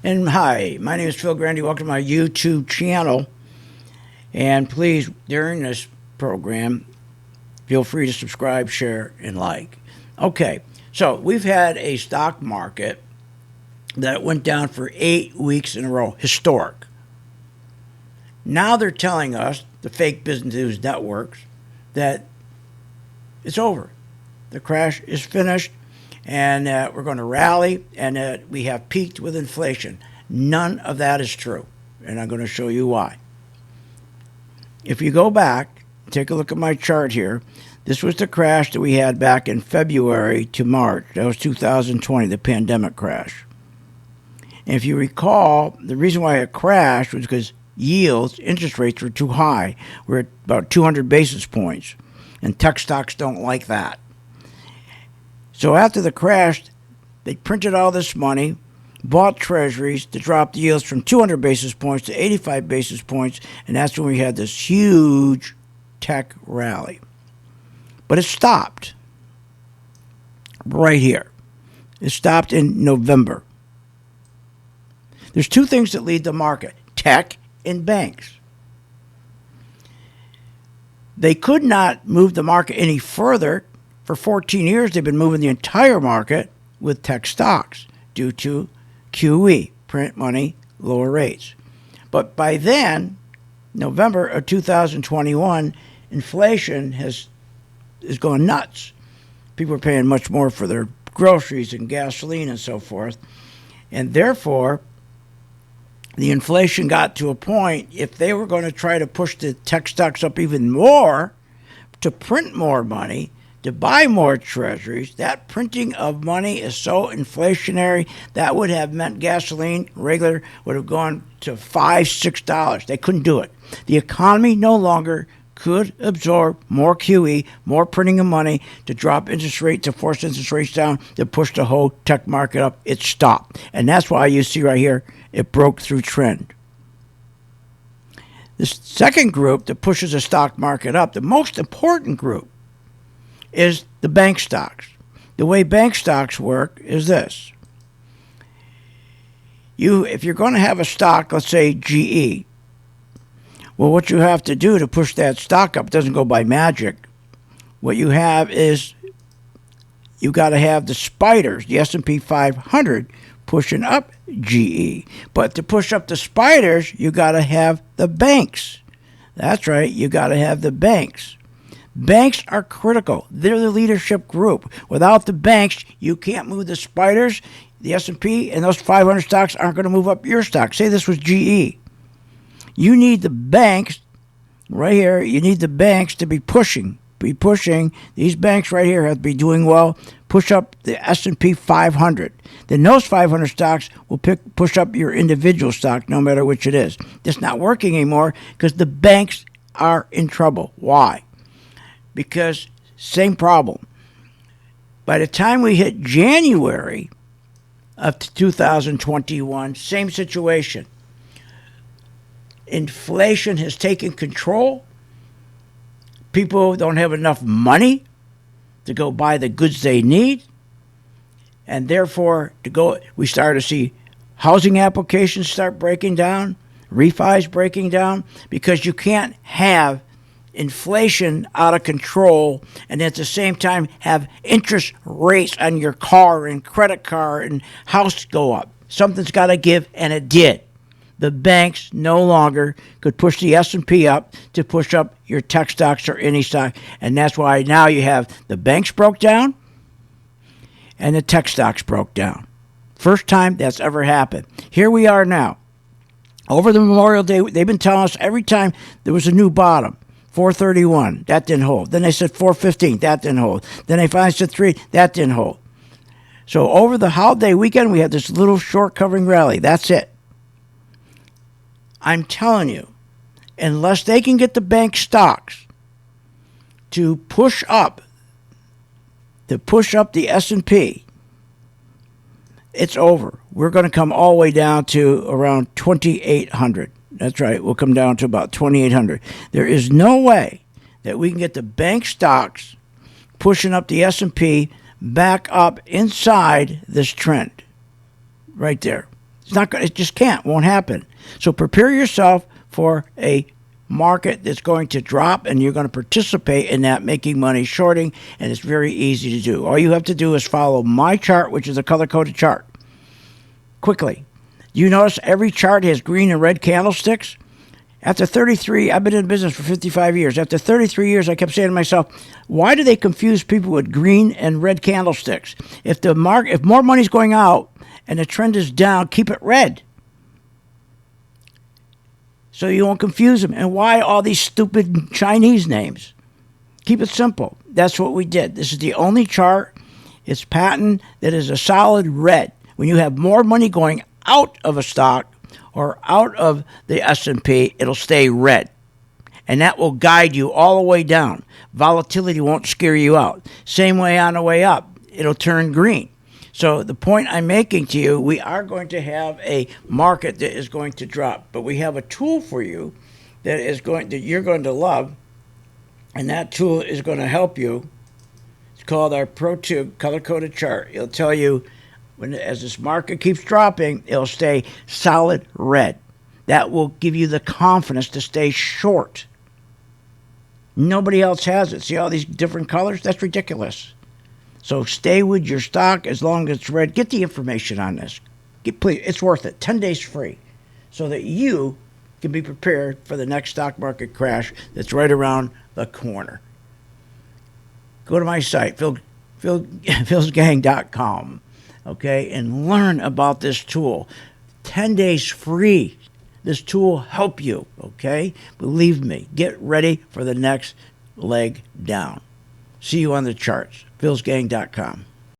And hi, my name is Phil Grandy. Welcome to my YouTube channel. And please, during this program, feel free to subscribe, share, and like. Okay, so we've had a stock market that went down for 8 weeks in a row, historic. Now they're telling us, the fake business news networks, that it's over. The crash is finished, and we're going to rally, and that we have peaked with inflation. None of that is true, and I'm going to show you why. If you go back, take a look at my chart here. This was the crash that we had back in February to March. That was 2020, the pandemic crash. And if you recall, the reason why it crashed was because yields, interest rates were too high. We're at about 200 basis points, and tech stocks don't like that. So after the crash, they printed all this money, bought treasuries to drop the yields from 200 basis points to 85 basis points, and that's when we had this huge tech rally. But it stopped right here. It stopped in November. There's two things that lead the market: tech and banks. They could not move the market any further. For 14 years, they've been moving the entire market with tech stocks due to QE, print money, lower rates. But by then, November of 2021, inflation is going nuts. People are paying much more for their groceries and gasoline and so forth. And therefore, the inflation got to a point, if they were going to try to push the tech stocks up even more, to print more money, to buy more treasuries, that printing of money is so inflationary, that would have meant gasoline, regular, would have gone to $5, $6. They couldn't do it. The economy no longer could absorb more QE, more printing of money to drop interest rates, to force interest rates down, to push the whole tech market up. It stopped. And that's why you see right here, it broke through trend. The second group that pushes the stock market up, the most important group, is the bank stocks. The way bank stocks work is this. If you're going to have a stock, let's say GE, well, what you have to do to push that stock up, it doesn't go by magic. What you have is you got to have the spiders, the S&P 500, pushing up GE. But to push up the spiders, you got to have the banks. That's right, you got to have the banks. Banks are critical. They're the leadership group. Without the banks, you can't move the spiders. The S&P and those 500 stocks aren't going to move up your stock. Say this was GE. You need the banks right here. You need the banks to be pushing. These banks right here have to be doing well. Push up the S&P 500. Then those 500 stocks will push up your individual stock, no matter which it is. It's not working anymore because the banks are in trouble. Why? Because same problem. By the time we hit January of 2021, same situation. Inflation has taken control. People don't have enough money to go buy the goods they need. And therefore, we start to see housing applications start breaking down, refis breaking down, because you can't have inflation out of control and at the same time have interest rates on your car and credit card and house go up. Something's got to give, and it did. The banks no longer could push the S&P up to push up your tech stocks or any stock, and that's why now you have the banks broke down and the tech stocks broke down. First time that's ever happened. Here we are now. Over the Memorial Day, they've been telling us every time there was a new bottom. 431, that didn't hold. Then they said 415, that didn't hold. Then they finally said 3, that didn't hold. So over the holiday weekend, we had this little short covering rally. That's it. I'm telling you, unless they can get the bank stocks to push up the S&P, it's over. We're going to come all the way down to around 2,800. That's right. We'll come down to about 2,800. There is no way that we can get the bank stocks pushing up the S&P back up inside this trend right there. It's not going. It just can't. Won't happen. So prepare yourself for a market that's going to drop, and you're going to participate in that, making money shorting, and it's very easy to do. All you have to do is follow my chart, which is a color-coded chart. Quickly. You notice every chart has green and red candlesticks? After 33, I've been in business for 55 years. After 33 years, I kept saying to myself, why do they confuse people with green and red candlesticks? If more money's going out and the trend is down, keep it red, so you won't confuse them. And why all these stupid Chinese names? Keep it simple. That's what we did. This is the only chart, it's patent, that is a solid red. When you have more money going out of a stock or out of the S&P, it'll stay red. And that will guide you all the way down. Volatility won't scare you out. Same way on the way up, it'll turn green. So the point I'm making to you, we are going to have a market that is going to drop, but we have a tool for you that you're going to love, and that tool is going to help you. It's called our Pro2 color-coded chart. It'll tell you as this market keeps dropping, it'll stay solid red. That will give you the confidence to stay short. Nobody else has it. See all these different colors? That's ridiculous. So stay with your stock as long as it's red. Get the information on this. Please, it's worth it. 10 days free, so that you can be prepared for the next stock market crash that's right around the corner. Go to my site, philsgang.com, okay, and learn about this tool. 10 days free. This tool will help you, okay? Believe me, get ready for the next leg down. See you on the charts. philsgang.com.